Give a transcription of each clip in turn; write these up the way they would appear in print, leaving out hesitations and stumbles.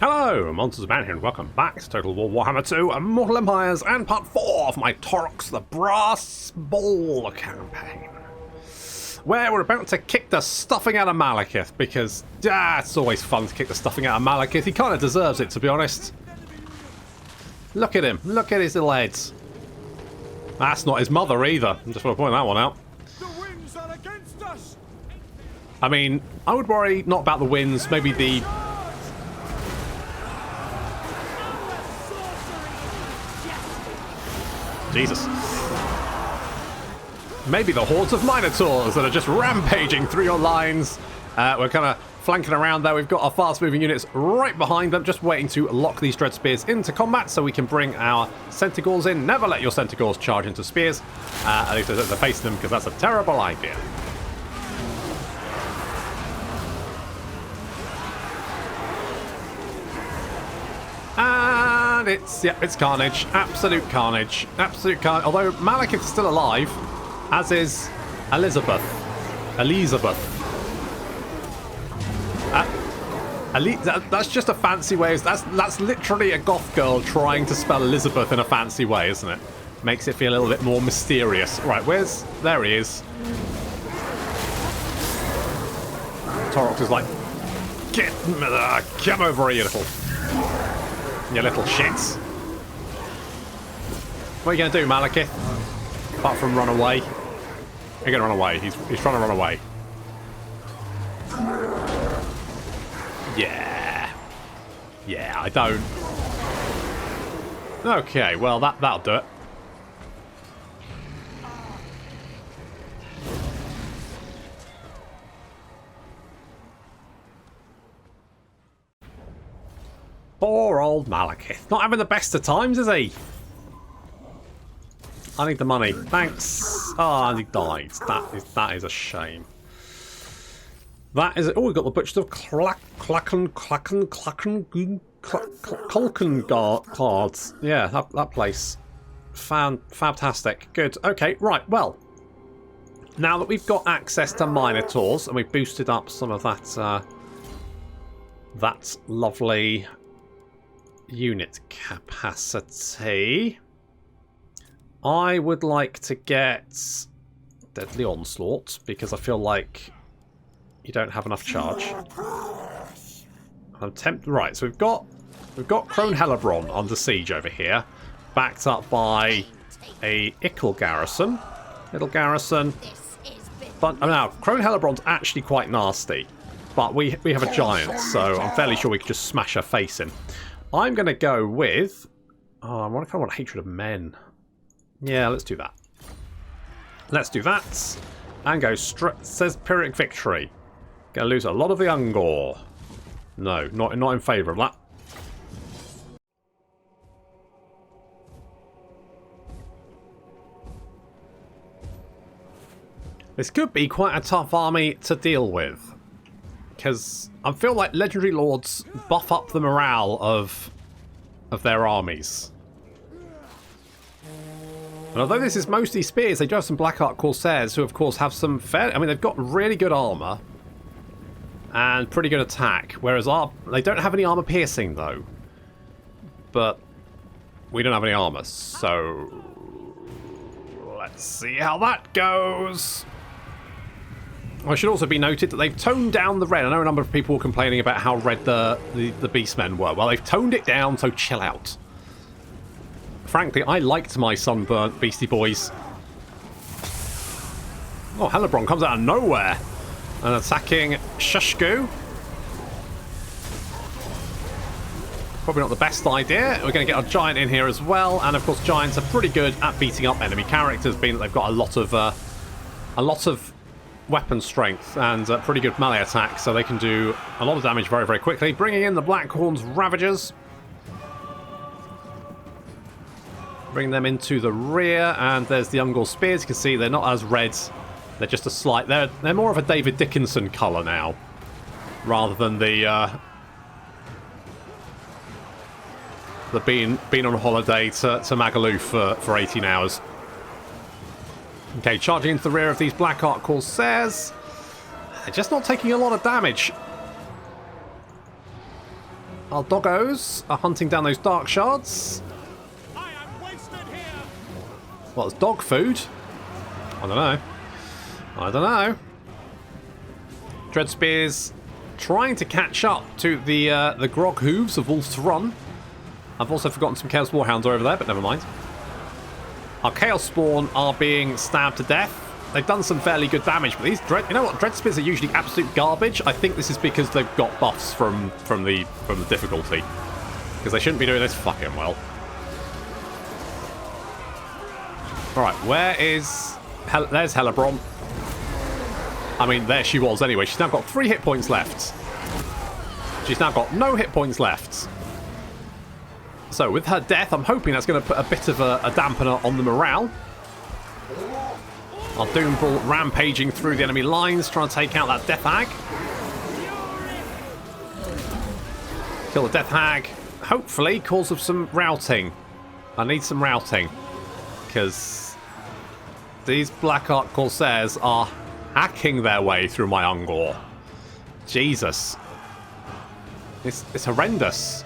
Hello, Monsters Man here, and welcome back to Total War Warhammer 2 Mortal Empires and part 4 of my Taurox the Brass Ball campaign, where we're about to kick the stuffing out of Malekith, because it's always fun to kick the stuffing out of Malekith. He kind of deserves it, to be honest. Look at him, look at his little heads. That's not his mother either, I just want to point that one out. The winds are against us. I mean, I would worry not about the winds, maybe the... Jesus. Maybe the hordes of Minotaurs that are just rampaging through your lines. We're kind of flanking around there. We've got our fast-moving units right behind them, just waiting to lock these Dread Spears into combat so we can bring our Centaurs in. Never let your Centaurs charge into spears. At least they're facing them, because that's a terrible idea. And it's carnage. Absolute carnage. Absolute carnage. Although Malekith's still alive, as is Elizabeth. That's just a fancy way. That's literally a goth girl trying to spell Elizabeth in a fancy way, isn't it? Makes it feel a little bit more mysterious. Right, there he is. Taurox is like, come over here, you little shits. What are you going to do, Malekith? Apart from run away. You're going to run away. He's trying to run away. Yeah, I don't. Okay, well, that'll do it. Poor old Malekith. Not having the best of times, is he? I need the money. Thanks. Oh, and he died. That is a shame. That is it. Oh, we've got the Butcher of Kolken cards. Yeah, that place. Fantastic. Good. Okay, right. Well, now that we've got access to Minotaurs and we've boosted up some of that lovely unit capacity, I would like to get Deadly Onslaught, because I feel like you don't have enough charge. Right, so we've got Crone Hellebron under siege over here, backed up by a Ickle garrison. Little garrison. But now Crone Hellebron's actually quite nasty, but we have a giant, so I'm fairly sure we could just smash her face in. I'm going to go with... Oh, I kind of want Hatred of Men. Yeah, let's do that. Let's do that. And go straight... Says Pyrrhic Victory. Going to lose a lot of the Ungor. No, not in favour of that. This could be quite a tough army to deal with, because I feel like Legendary Lords buff up the morale of their armies. And although this is mostly spears, they do have some Blackheart Corsairs who, of course, have some fair... I mean, they've got really good armour and pretty good attack, whereas they don't have any armour piercing, though. But we don't have any armour, so let's see how that goes. It should also be noted that they've toned down the red. I know a number of people were complaining about how red the Beastmen were. Well, they've toned it down, so chill out. Frankly, I liked my sunburnt Beastie Boys. Oh, Hellebron comes out of nowhere and attacking Shushku. Probably not the best idea. We're going to get our giant in here as well, and of course, giants are pretty good at beating up enemy characters, being that they've got a lot of weapon strength and pretty good melee attack, so they can do a lot of damage very, very quickly. Bringing in the Blackhorn's Ravagers. Bring them into the rear, and there's the Ungor Spears. You can see they're not as red. They're just a slight... They're more of a David Dickinson colour now, rather than the being on holiday to Magaluf for 18 hours. Okay, charging into the rear of these Blackheart Corsairs. They're just not taking a lot of damage. Our doggos are hunting down those dark shards. I am wasted here. Well, it's dog food. I don't know. I don't know. Dread Spears trying to catch up to the grog hooves of Wolf's Run. I've also forgotten some Chaos Warhounds over there, but never mind. Our Chaos Spawn are being stabbed to death. They've done some fairly good damage, but these Dread... You know what? Dread Spears are usually absolute garbage. I think this is because they've got buffs from the difficulty. Because they shouldn't be doing this fucking well. Alright, where is... There's Hellebron. I mean, there she was anyway. She's now got 3 hit points left. She's now got no hit points left. So, with her death, I'm hoping that's going to put a bit of a dampener on the morale. Our Doom Bull rampaging through the enemy lines, trying to take out that Death Hag. Kill the Death Hag. Hopefully, cause of some routing. I need some routing. Because these Black Ark Corsairs are hacking their way through my Ungor. Jesus. It's horrendous.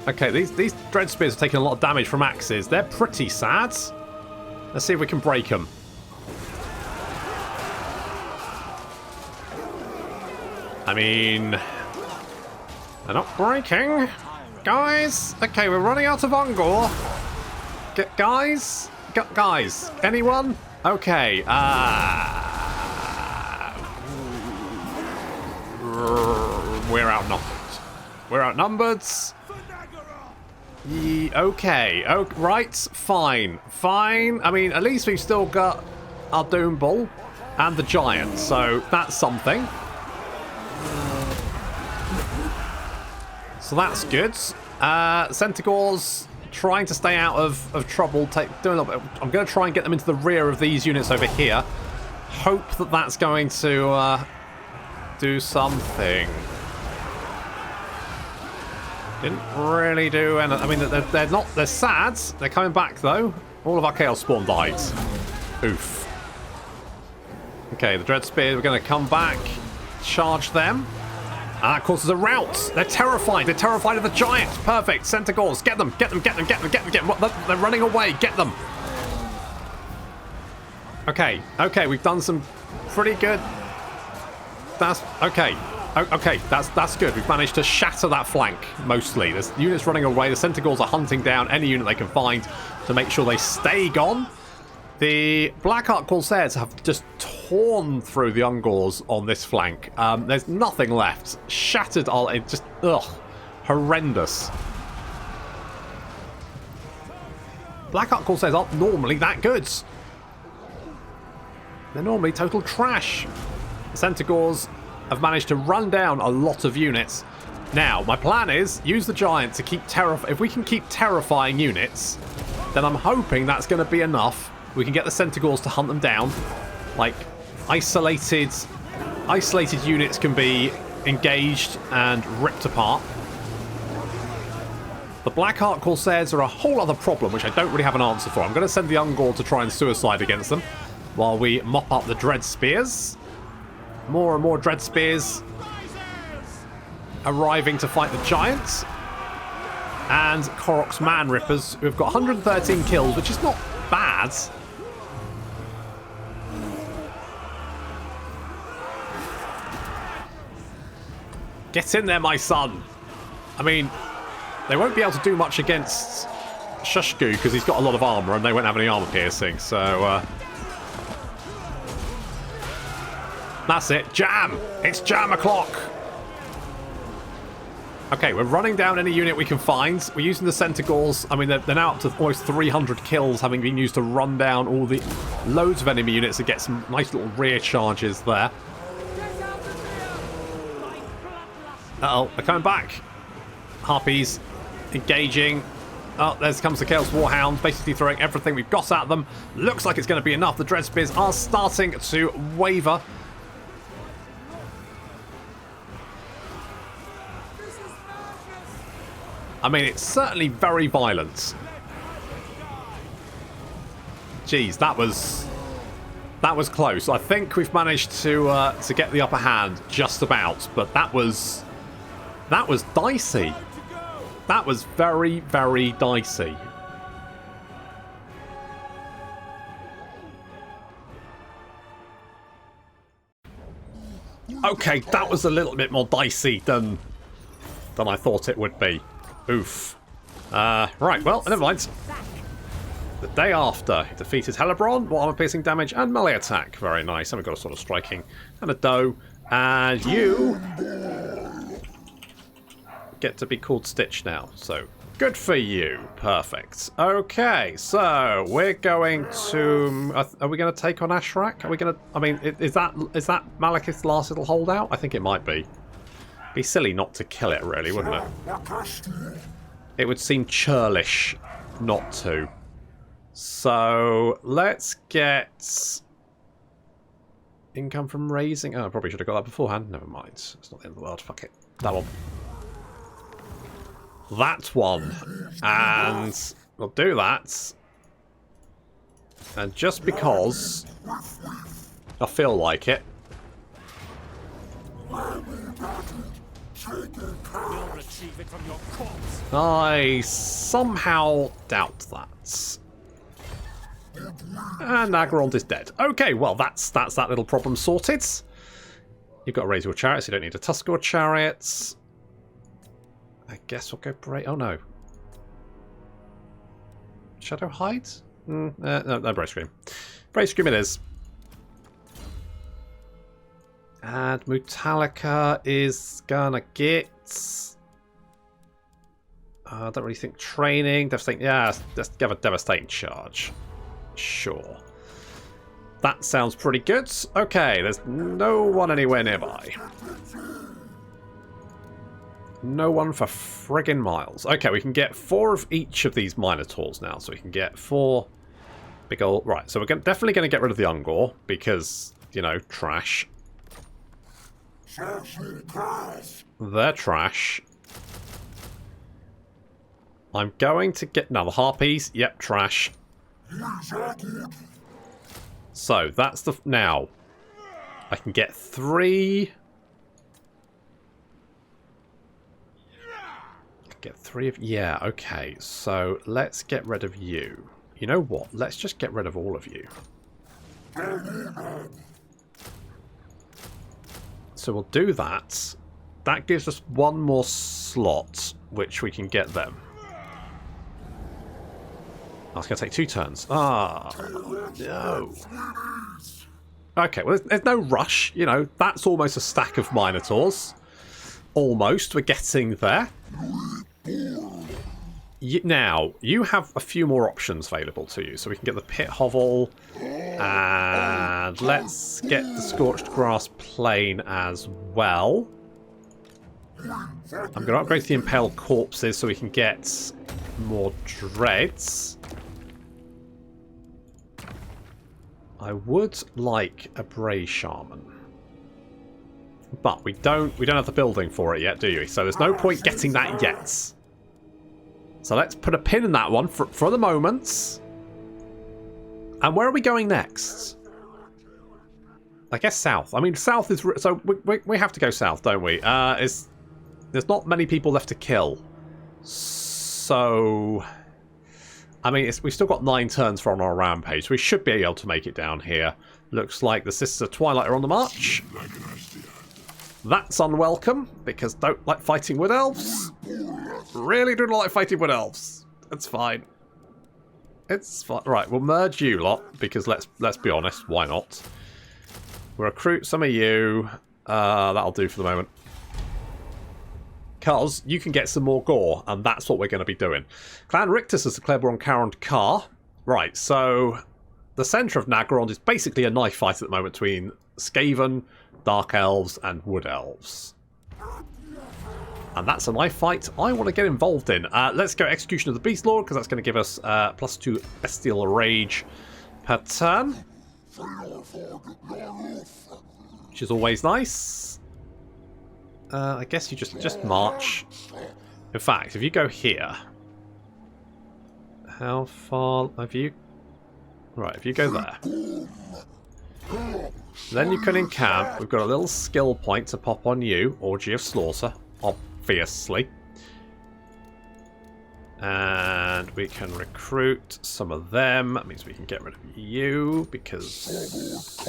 Okay, these Dread Spears are taking a lot of damage from axes. They're pretty sad. Let's see if we can break them. I mean... they're not breaking. Guys! Okay, we're running out of Ungor. Guys? Guys? Anyone? Okay, we're outnumbered. We're outnumbered. Okay. Oh, right. Fine. Fine. I mean, at least we've still got our Doom Bull and the Giant, so that's something. So that's good. Centaurs trying to stay out of trouble. Doing a little bit. I'm going to try and get them into the rear of these units over here. Hope that that's going to do something. Didn't really do anything. I mean, they're not. They're sad. They're coming back though. All of our Chaos Spawn died. Oof. Okay, the Dread Spears. We're going to come back, charge them. And that causes a rout. They're terrified. They're terrified of the Giant. Perfect. Centaurs. Get them. Get them. Get them. Get them. Get them. Get them. They're running away. Get them. Okay. Okay. We've done some pretty good. That's okay. Okay, that's good. We've managed to shatter that flank, mostly. There's units running away. The Centaurs are hunting down any unit they can find to make sure they stay gone. The Black Ark Corsairs have just torn through the Ungors on this flank. There's nothing left. Shattered all... It just... Ugh. Horrendous. Black Ark Corsairs aren't normally that good. They're normally total trash. The Centaurs have managed to run down a lot of units. Now, my plan is use the Giant to keep if we can keep terrifying units, then I'm hoping that's going to be enough. We can get the Centaurs to hunt them down. Like, isolated units can be engaged and ripped apart. The Black Ark Corsairs are a whole other problem, which I don't really have an answer for. I'm going to send the Ungor to try and suicide against them while we mop up the Dread Spears. More and more Dread Spears arriving to fight the Giants. And Taurox Man Rippers, who've got 113 kills, which is not bad. Get in there, my son. I mean, they won't be able to do much against Shushku because he's got a lot of armor and they won't have any armor piercing, so... That's it. Jam! It's jam o'clock! Okay, we're running down any unit we can find. We're using the Centaurs. I mean, they're now up to almost 300 kills, having been used to run down all the loads of enemy units to get some nice little rear charges there. Uh-oh, they're coming back. Harpies engaging. Oh, there comes the Chaos Warhound, basically throwing everything we've got at them. Looks like it's going to be enough. The Dread Spears are starting to waver. I mean, it's certainly very violent. Jeez, that was That was close. I think we've managed to get the upper hand just about, but that was dicey. That was very, very dicey. Okay, that was a little bit more dicey than I thought it would be. Oof. Right, well, never mind. The day after, he defeated Hellebron, armor piercing damage, and melee attack. Very nice. And we've got a sort of striking and a doe. And you get to be called Stitch now. So good for you. Perfect. Okay, so we're going to. Are we going to take on Ashrak? Are we going to? I mean, is that Malekith's last little holdout? I think it might be. Be silly not to kill it, really, wouldn't it? It would seem churlish not to. So let's get income from raising. Oh, I probably should have got that beforehand. Never mind. It's not the end of the world. Fuck it. That one. That one. And we'll do that. And just because I feel like it. I somehow doubt that. And Naggarond is dead. Okay, well, that's that little problem sorted. You've got to raise your chariots. You don't need a Tuskor chariots. I guess we'll go Brave. Oh, no. Shadow Hide? No, Brave Scream. Brave Scream it is. And Mutalika is gonna get... I don't really think training. Devastating. Yeah, let's give a devastating charge. Sure. That sounds pretty good. Okay, there's no one anywhere nearby. No one for friggin' miles. Okay, we can get 4 of each of these Minotaurs now. So we can get 4 big old... Right, so we're definitely going to get rid of the Ungor because, you know, trash. They're trash. I'm going to get... Now, the Harpies. Yep, trash. So, that's the... Now, I can get 3... Get 3 of... Yeah, okay. So, let's get rid of you. You know what? Let's just get rid of all of you. So we'll do that. That gives us 1 more slot, which we can get them. Oh, it's going to take 2 turns. Ah, no. Okay, well, there's no rush. You know, that's almost a stack of Minotaurs. Almost. We're getting there. Now, you have a few more options available to you. So we can get the Pit Hovel. And let's get the Scorched Grass Plain as well. I'm going to upgrade the Impaled Corpses so we can get more Dreads. I would like a Bray Shaman. But we don't have the building for it yet, do you? So there's no point getting that yet. So let's put a pin in that one for the moment. And where are we going next? I guess south. I mean, south is... So we have to go south, don't we? There's not many people left to kill. So... I mean, we've still got 9 turns for on our rampage. We should be able to make it down here. Looks like the Sisters of Twilight are on the march. That's unwelcome, because don't like fighting wood elves. Really do not like fighting wood elves. It's fine. It's fine. Right, we'll merge you lot, because let's be honest, why not? We'll recruit some of you. That'll do for the moment. Because you can get some more gore, and that's what we're going to be doing. Clan Rictus has declared we're on Naggarond Car. Right, so the centre of Naggarond is basically a knife fight at the moment between Skaven, Dark Elves, and Wood Elves. And that's a knife fight I want to get involved in. Let's go Execution of the Beast Lord, because that's going to give us +2 Bestial Rage per turn. Which is always nice. I guess you just march. In fact, if you go here... How far have you... Right, if you go there... Then you can encamp. We've got a little skill point to pop on you. Orgy of Slaughter, obviously. And we can recruit some of them. That means we can get rid of you because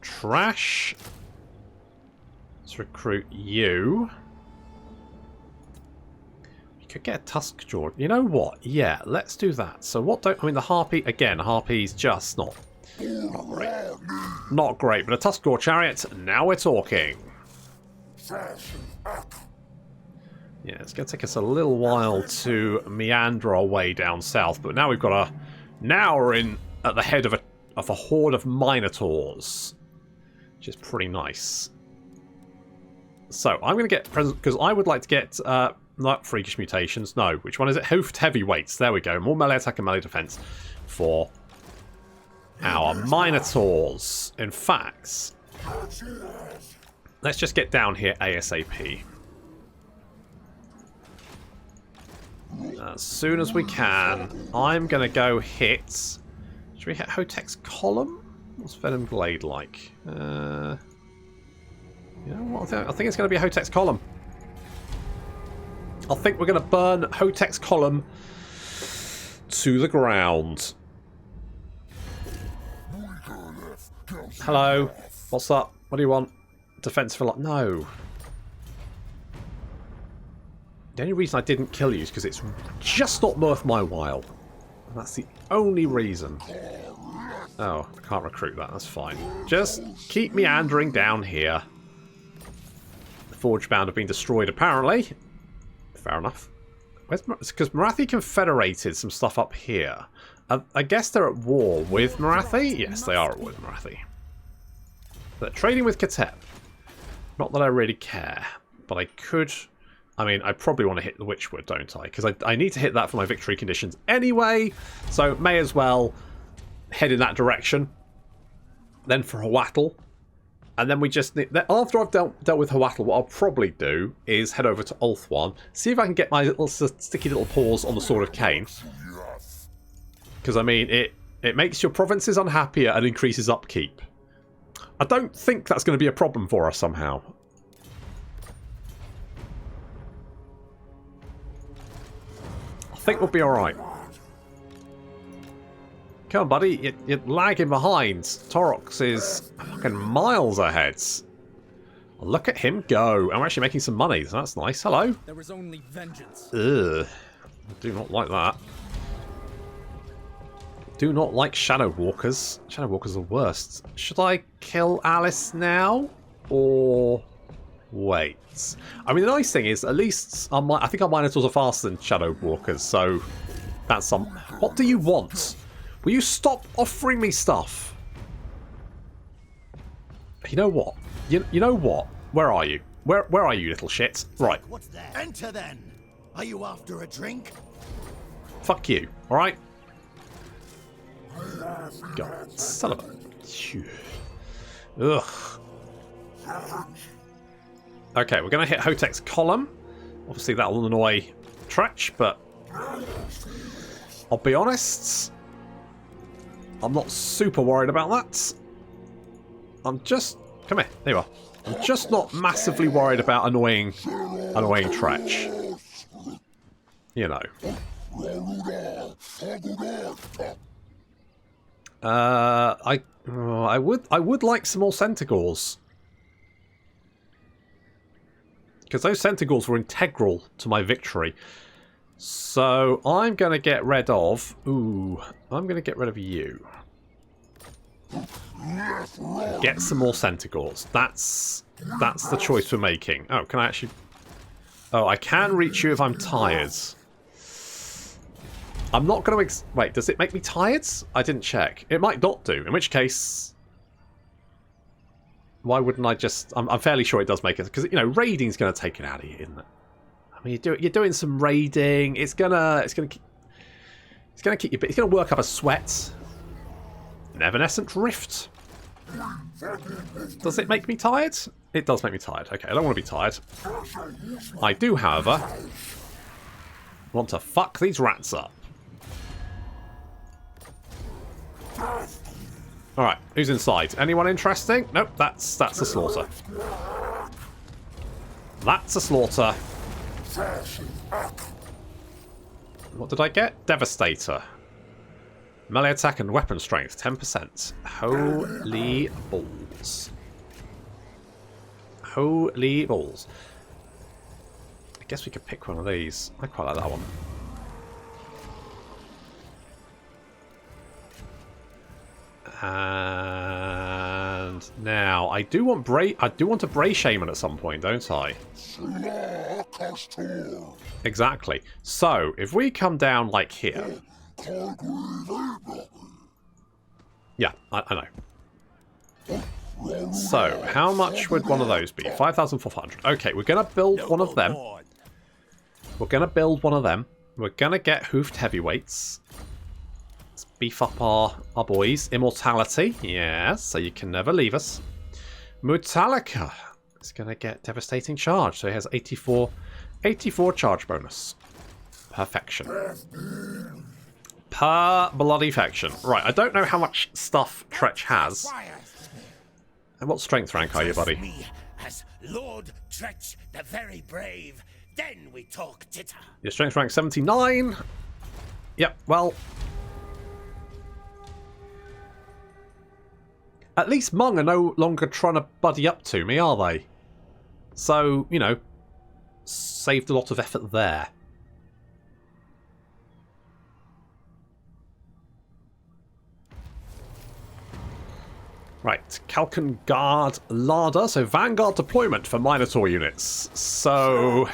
trash. Let's recruit you. We could get a Tusk Jaw. You know what? Yeah, let's do that. So what don't... I mean, the Harpy... Again, Harpy's just not great. Not great, but a Tusk Jaw Chariot, now we're talking. Yeah, it's going to take us a little while to meander our way down south, but now we've got a... Now we're in at the head of a horde of Minotaurs, which is pretty nice. So, I'm going to get... Because I would like to get... not Freakish Mutations, no. Which one is it? Hoofed Heavyweights. There we go. More melee attack and melee defense for our Minotaurs. In fact, let's just get down here ASAP. As soon as we can, I'm going to go hit... Should we hit Hotek's Column? What's Venom Blade like? You know what? I think it's going to be Hotek's Column. I think we're going to burn Hotek's Column to the ground. Hello. What's up? What do you want? Defensive a lot? No. The only reason I didn't kill you is because it's just not worth my while. And that's the only reason. Oh, I can't recruit that. That's fine. Just keep meandering down here. The Forge Bound have been destroyed, apparently. Fair enough. Because Marathi confederated some stuff up here. I guess they're at war with Marathi? Yes, they are at war with Marathi. They're trading with Katep. Not that I really care. But I could... I mean, I probably want to hit the Witchwood, don't I? Because I need to hit that for my victory conditions anyway. So may as well head in that direction. Then for Hawatl. And then we just need... After I've dealt with Hawatl, what I'll probably do is head over to Ulthuan. See if I can get my little sticky little paws on the Sword of Cain. Because, I mean, it makes your provinces unhappier and increases upkeep. I don't think that's going to be a problem for us somehow. I think we'll be alright. Come on, buddy. You're lagging behind. Taurox is fucking miles ahead. Look at him go. I'm actually making some money, so that's nice. Hello. There was only vengeance. Ugh. I do not like that. Do not like Shadow Walkers. Shadow Walkers are the worst. Should I kill Alith now? Or... wait. I mean, the nice thing is, at least I think our Minotaurs are faster than Shadow Walkers, so that's some... What do you want? Will you stop offering me stuff? You know what? You know what? Where are you? Where are you, little shit? Right. What's that? Enter then. Are you after a drink? Fuck you. All right. God, son of a... Ugh. Okay, we're going to hit Hotek's Column. Obviously, that will annoy Tretch, but I'll be honest, I'm not super worried about that. I'm just... Come here. There you are. I'm just not massively worried about annoying Tretch. You know. I would like some more Centaurs. Because those Centaurs were integral to my victory. So I'm going to get rid of... Ooh, I'm going to get rid of you. Get some more Centaurs. That's the choice we're making. Oh, can I actually... Oh, I can reach you if I'm tired. I'm not going to... Wait, does it make me tired? I didn't check. It might not do. In which case... Why wouldn't I just... I'm fairly sure it does make it... Because, you know, raiding's going to take it out of you, isn't it? I mean, you're doing some raiding. It's gonna keep you... It's gonna work up a sweat. An evanescent rift. Does it make me tired? It does make me tired. Okay, I don't want to be tired. I do, however, want to fuck these rats up. Alright, who's inside? Anyone interesting? Nope, that's a slaughter. That's a slaughter. What did I get? Devastator. Melee attack and weapon strength, 10%. Holy balls. Holy balls. I guess we could pick one of these. I quite like that one. And now I do want a Bray Shaman at some point, don't I? Exactly. So if we come down like here. Yeah, I know. So how much would one of those be? 5,400. Okay, we're gonna build one of them. We're gonna build one of them. We're gonna get hoofed heavyweights. Let's beef up our boys. Immortality, yes, so you can never leave us. Mutalika is going to get devastating charge, so he has 84 charge bonus. Perfection. Per bloody fection. Right, I don't know how much stuff Tretch has. And what strength rank are you, buddy? Me as Lord Tretch the Very Brave. Then we talk titter. Your strength rank 79. Yep, well. At least Hmong are no longer trying to buddy up to me, are they? So, you know, saved a lot of effort there. Right, Kalkan Guard Larder, so Vanguard deployment for Minotaur units. So,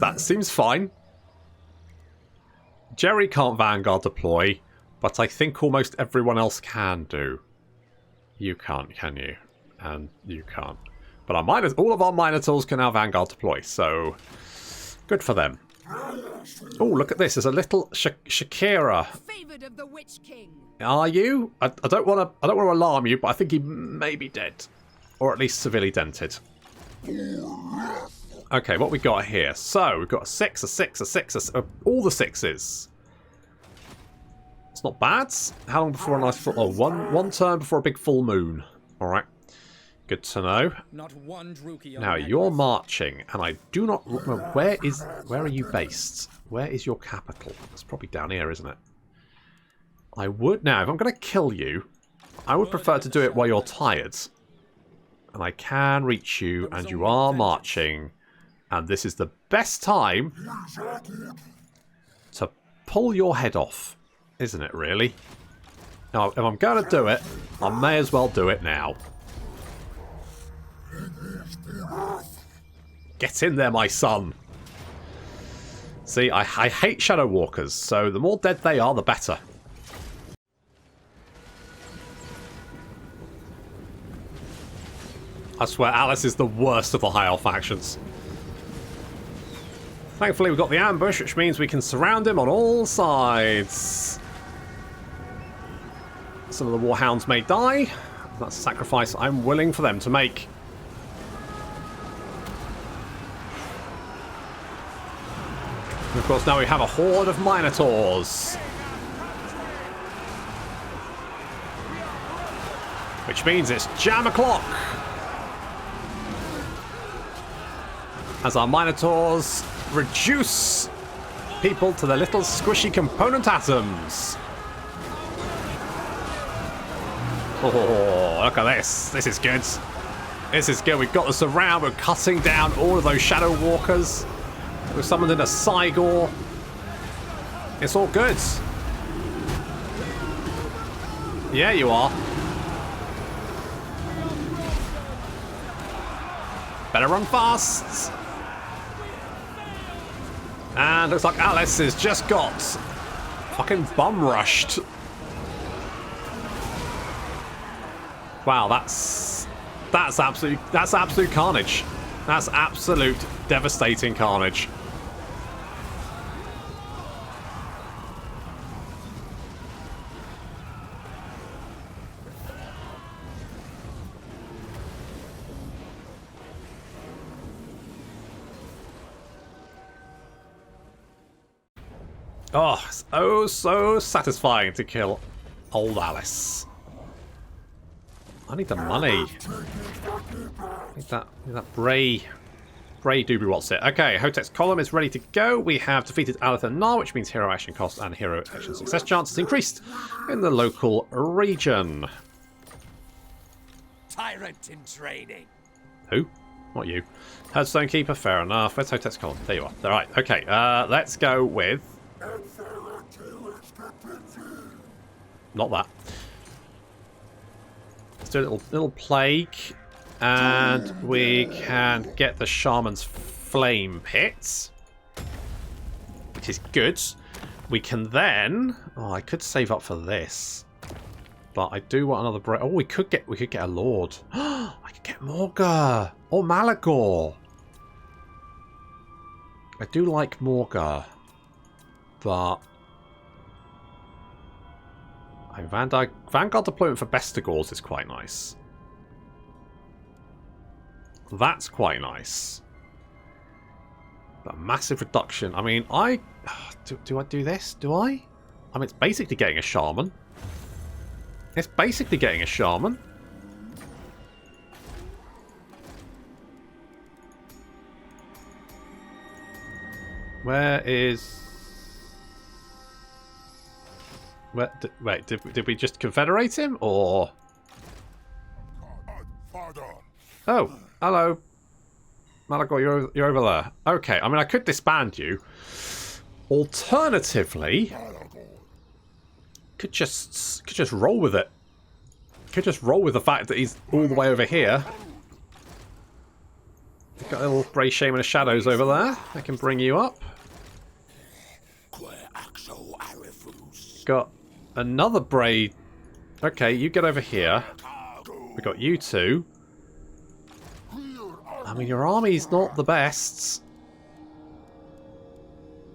that seems fine. Jerry can't Vanguard deploy, but I think almost everyone else can do. You can't, can you? And you can't. But our all of our Minotaurs can now Vanguard deploy, so good for them. Oh, look at this. There's a little Shakira. Favored of the Witch King. Are you? I don't want to alarm you, but I think he may be dead. Or at least severely dented. Okay, what we got here? So, we've got a 6, a 6, a 6, all the 6s. It's not bad. How long before a nice full... Oh, one turn before a big full moon. Alright. Good to know. Not one Druki Now, you're marching, and I do not... Where are you based? Where is your capital? It's probably down here, isn't it? I would... Now, if I'm going to kill you, I would prefer to do it while you're tired. And I can reach you, and you are marching. And this is the best time to pull your head off. Isn't it, really? Now, if I'm going to do it, I may as well do it now. Get in there, my son. See, I hate Shadow Walkers, so the more dead they are, the better. I swear, Alice is the worst of the High Elf factions. Thankfully, we've got the ambush, which means we can surround him on all sides. Some of the Warhounds may die. That's a sacrifice I'm willing for them to make. And of course, now we have a horde of Minotaurs. Which means it's jam o'clock. As our Minotaurs reduce people to their little squishy component atoms. Oh, look at this. This is good. This is good. We've got the surround. We're cutting down all of those Shadow Walkers. We've summoned in a Cygor. It's all good. Yeah, you are. Better run fast. And looks like Alice has just got fucking bum rushed. Wow, that's absolute carnage. That's absolute devastating carnage. Oh, it's oh so satisfying to kill old Alice. I need the money. I need that Bray doobie what's it. Okay, Hotech's column is ready to go. We have defeated Alith and Anar, which means hero action cost and hero action success chances increased in the local region. Tyrant in training. Who? Not you. Headstone Keeper, fair enough. Where's Hotech's column? There you are. All right, okay. Let's go with... Not that. Let's do a little plague. And we can get the Shaman's Flame Pit, which is good. We can then... Oh, I could save up for this. But I do want another break. Oh, we could get a Lord. I could get Morgar or Malagor. I do like Morgar, but Vanguard deployment for Bestigors is quite nice. That's quite nice. But massive reduction. I mean, do I do this? Do I? I mean, it's basically getting a shaman. It's basically getting a shaman. Where is... Wait, did we just confederate him, or... Oh, hello. Malagor, you're over there. Okay, I mean, I could disband you. Alternatively, could just roll with it. Could just roll with the fact that he's all the way over here. We've got a little Bray Shaman of Shadows over there. I can bring you up. Got another Bray. Okay, you get over here. We got you two. I mean, your army's not the best,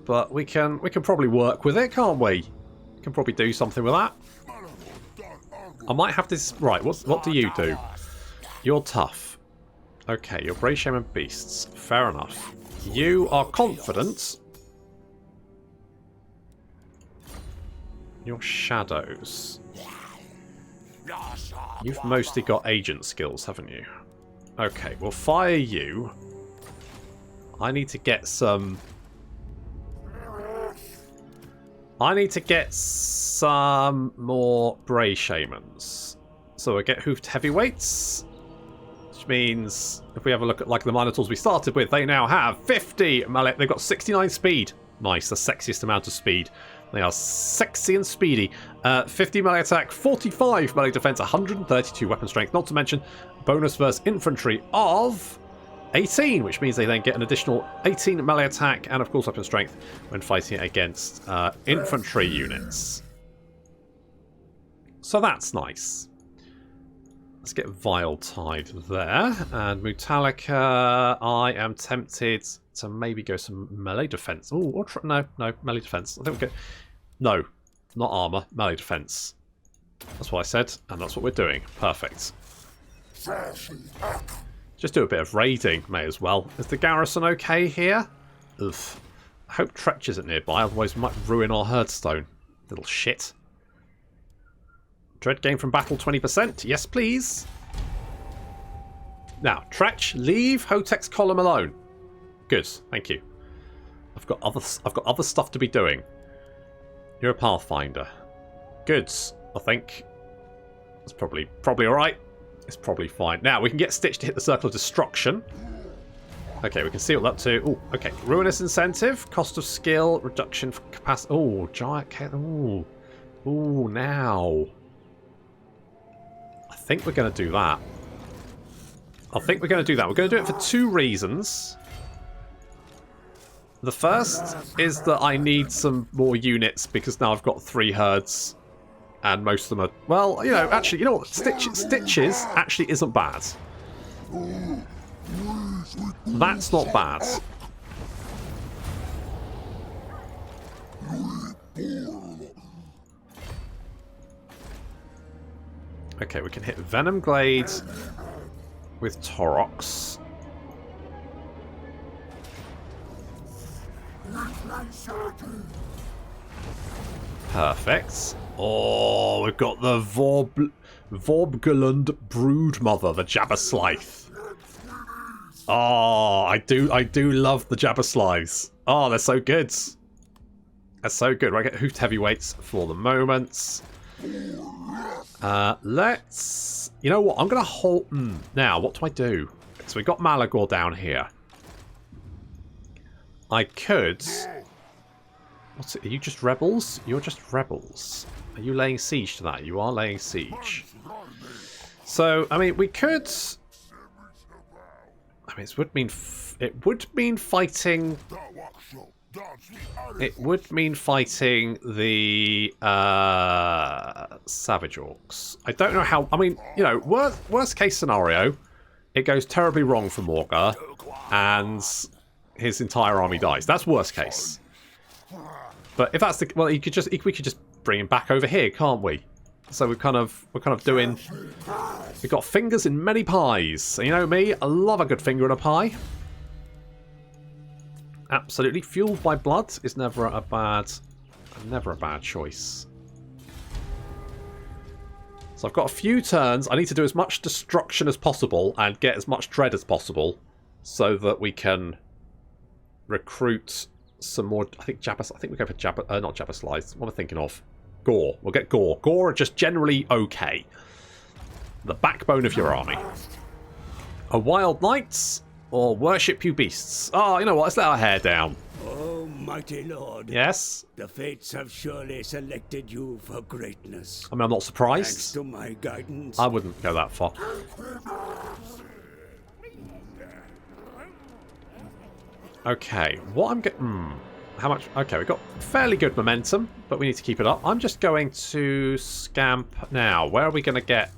but we can probably work with it, can't we? Can probably do something with that. I might have this right. What do you do? You're tough. Okay, you're Bray Shaman Beasts. Fair enough. You are confident. You're Shadows. You've mostly got agent skills, haven't you? Okay, we'll fire you. I need to get some... more Bray Shamans. So I get Hoofed Heavyweights. Which means, if we have a look at like the Minotaurs we started with, they now have 50 melee. They've got 69 speed. Nice, the sexiest amount of speed. They are sexy and speedy. 50 melee attack, 45 melee defense, 132 weapon strength. Not to mention bonus versus infantry of 18, which means they then get an additional 18 melee attack and, of course, weapon strength when fighting against infantry units. So that's nice. Let's get Vile Tide there. And Mutalica, I am tempted to maybe go some melee defense. Oh, no, melee defense. I think we go... No, not armor, melee defense. That's what I said, and that's what we're doing. Perfect. Just do a bit of raiding, may as well. Is the garrison okay here? Ugh. I hope Tretch isn't nearby, otherwise we might ruin our herdstone. Little shit. Dread gain from battle 20%. Yes, please. Now, Tretch, leave Hotech's column alone. Good, thank you. I've got other stuff to be doing. You're a Pathfinder. Good, I think. That's probably alright. It's probably fine. Now, we can get Stitch to hit the Circle of Destruction. Okay, we can see what that's to. Oh, okay. Ruinous Incentive. Cost of Skill. Reduction for capacity. Oh, Giant... Ooh. Ooh, now. I think we're going to do that. We're going to do it for two reasons. The first is that I need some more units because now I've got 3 herds. And most of them are... Well, you know, actually, you know what? Stitches actually isn't bad. That's not bad. Okay, we can hit Venom Glade with Taurox. Perfect. Oh, we've got the Vorbgelund Broodmother, the Jabberslythe. Oh, I do love the Jabberslythes. Oh, they're so good. They're so good. Right, get hoofed heavyweights for the moment. Let's... You know what? I'm going to hold... Now, what do I do? So we've got Malagor down here. I could... What's it? Are you just rebels? You're just rebels. Are you laying siege to that? You are laying siege. So, I mean, we could... I mean, it would mean fighting... It would mean fighting the Savage Orcs. I don't know how... I mean, you know, worst case scenario, it goes terribly wrong for Morgar, and his entire army dies. That's worst case. But if that's the... Well, we could just bring him back over here, can't we? So we're kind of doing... We've got fingers in many pies. You know me, I love a good finger in a pie. Absolutely. Fueled by blood is never a bad choice. So I've got a few turns. I need to do as much destruction as possible and get as much dread as possible so that we can recruit some more. I think we go for not Jabberslythes. What am I thinking of? Gore. We'll get Gore. Gore are just generally okay. The backbone of your army. A Wild Knights or Worship You Beasts? Oh, you know what? Let's let our hair down. Oh, mighty lord. Yes? The fates have surely selected you for greatness. I mean, I'm not surprised. Thanks to my guidance. I wouldn't go that far. Okay, what I'm getting... How much? Okay, we've got fairly good momentum, but we need to keep it up. I'm just going to scamp now. Where are we going to get...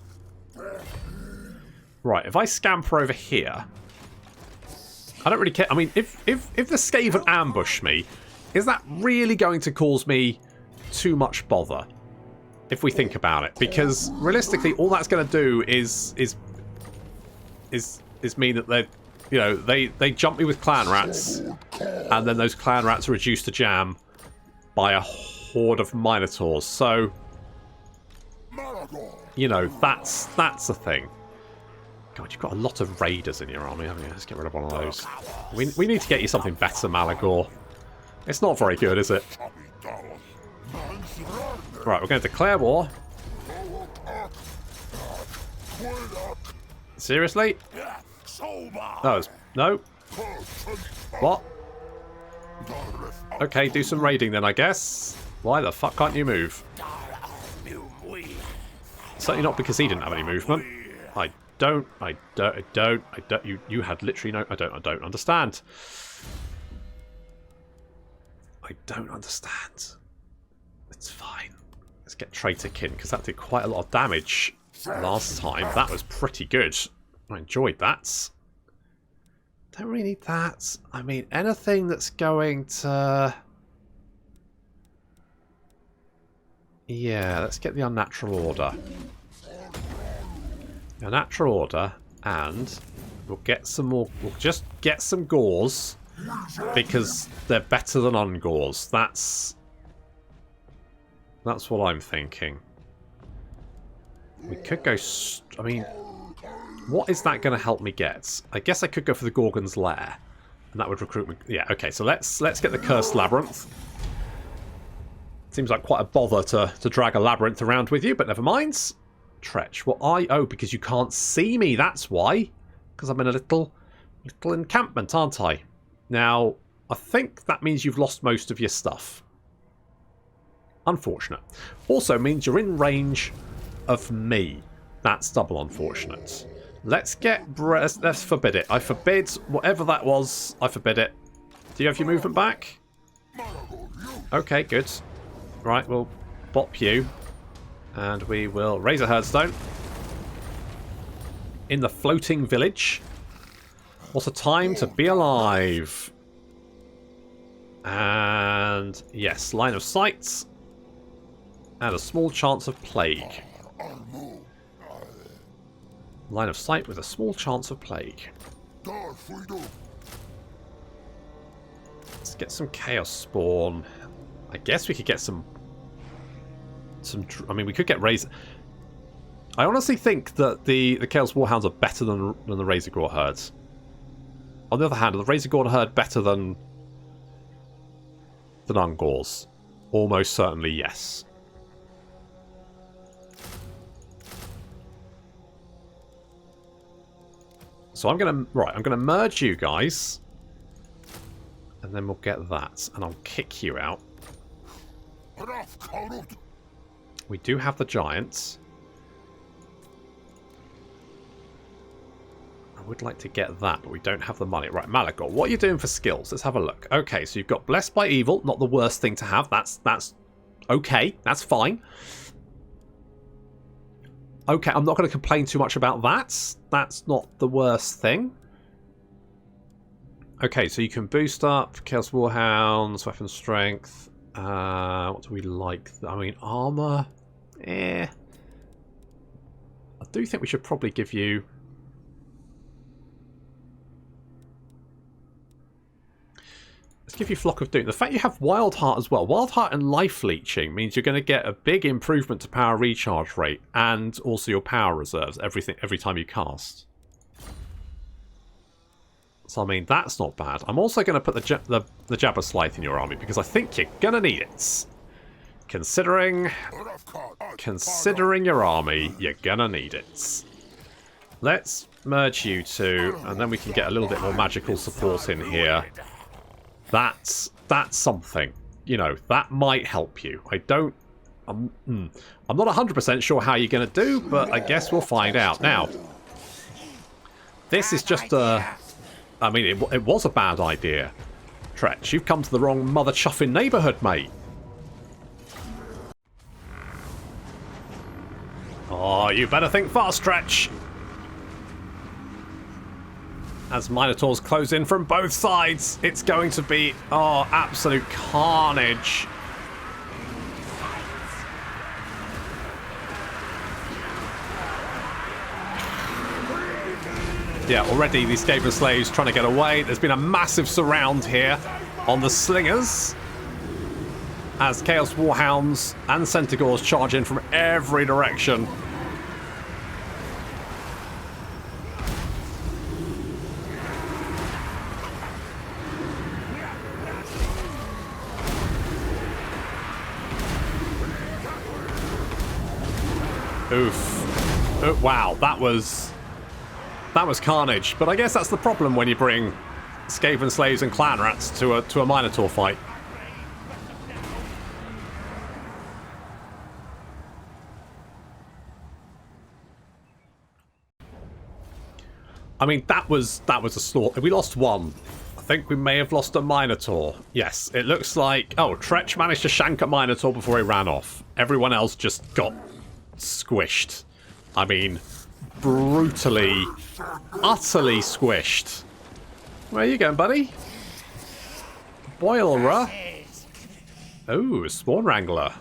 Right, if I scamper over here... I don't really care. I mean, if the Skaven ambush me, is that really going to cause me too much bother? If we think about it, because realistically, all that's going to do is mean that they, you know, they jump me with clan rats, and then those clan rats are reduced to jam by a horde of minotaurs. So, you know, that's a thing. God, you've got a lot of raiders in your army, haven't you? Let's get rid of one of those. We need to get you something better, Malagor. It's not very good, is it? Right, we're going to declare war. Seriously? No. What? Okay, do some raiding then, I guess. Why the fuck can't you move? Certainly not because he didn't have any movement. You had literally no... I don't understand. I don't understand. It's fine. Let's get Traitor Kin, because that did quite a lot of damage last time. That was pretty good. I enjoyed that. Don't really need that. I mean, anything that's going to... Yeah, let's get the Unnatural Order. A natural order, and we'll get some more. We'll just get some gores because they're better than ungores. That's what I'm thinking. We could go. I mean, what is that going to help me get? I guess I could go for the Gorgon's Lair, and that would recruit me. Yeah, okay. So let's get the Cursed Labyrinth. Seems like quite a bother to drag a labyrinth around with you, but never mind. Tretch. Well, because you can't see me, that's why. Because I'm in a little encampment, aren't I? Now, I think that means you've lost most of your stuff. Unfortunate. Also means you're in range of me. That's double unfortunate. Let's forbid it. I forbid whatever that was. I forbid it. Do you have your movement back? Okay, good. Right, we'll bop you. And we will raise a herdstone in the floating village. What a time to be alive. And yes, line of sight. And a small chance of plague. Line of sight with a small chance of plague. Let's get some chaos spawn. I guess we could get some... I mean, we could get raised. I honestly think that the Chaos Warhounds are better than the Razor Gore herds. On the other hand, are the Razor Gore herd better than Ungors? Almost certainly yes. So I'm gonna merge you guys, and then we'll get that, and I'll kick you out. We do have the giants. I would like to get that, but we don't have the money. Right, Malekith, what are you doing for skills? Let's have a look. Okay, so you've got Blessed by Evil, not the worst thing to have. That's okay. That's fine. Okay, I'm not going to complain too much about that. That's not the worst thing. Okay, so you can boost up Chaos Warhounds, weapon strength. What do we like? I mean, armor. I do think we should probably give you. Let's give you Flock of Doom. The fact you have Wild Heart as well. Wild Heart and Life Leeching means you're going to get a big improvement to power recharge rate and also your power reserves every time you cast. So I mean that's not bad. I'm also going to put the Jabba Scythe in your army because I think you're going to need it. Considering your army, you're going to need it. Let's merge you two, and then we can get a little bit more magical support in here. That's something, you know, that might help you. I'm not 100% sure how you're going to do, but I guess we'll find out. Now, this is just I mean, it was a bad idea. Tretch, you've come to the wrong mother chuffing neighbourhood, mate. Oh, you better think fast, Tretch. As Minotaurs close in from both sides, it's going to be, oh, absolute carnage. Yeah, already these Skaven slaves trying to get away. There's been a massive surround here on the slingers as Chaos Warhounds and Centaurs charge in from every direction. Oof. Oh, wow, that was carnage. But I guess that's the problem when you bring Skaven slaves and clan rats to a Minotaur fight. I mean, that was a slaughter. We lost one. I think we may have lost a Minotaur. Yes, it looks like... Oh, Tretch managed to shank a Minotaur before he ran off. Everyone else just got squished. I mean, brutally, utterly squished. Where are you going, buddy? Boiler. Oh, Spawn Wrangler.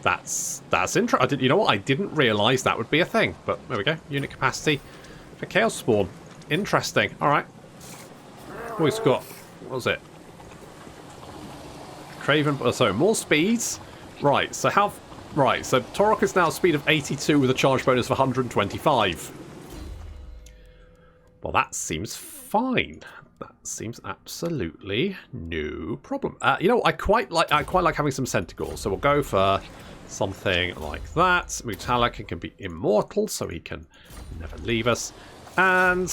That's interesting. You know what? I didn't realise that would be a thing. But there we go. Unit capacity for Chaos Spawn. Interesting. All right. Oh, he's got... What was it? Craven... So, more speeds. Right, so how... Right, so Taurox is now speed of 82 with a charge bonus of 125. Well, that seems fine. That seems absolutely no problem. You know, I quite like having some Centaurs, so we'll go for something like that. Metallic can be immortal, so he can never leave us. And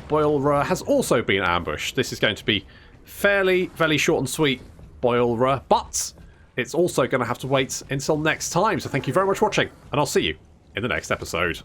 Boilra has also been ambushed. This is going to be fairly short and sweet, Boilra, but it's also going to have to wait until next time. So thank you very much for watching, and I'll see you in the next episode.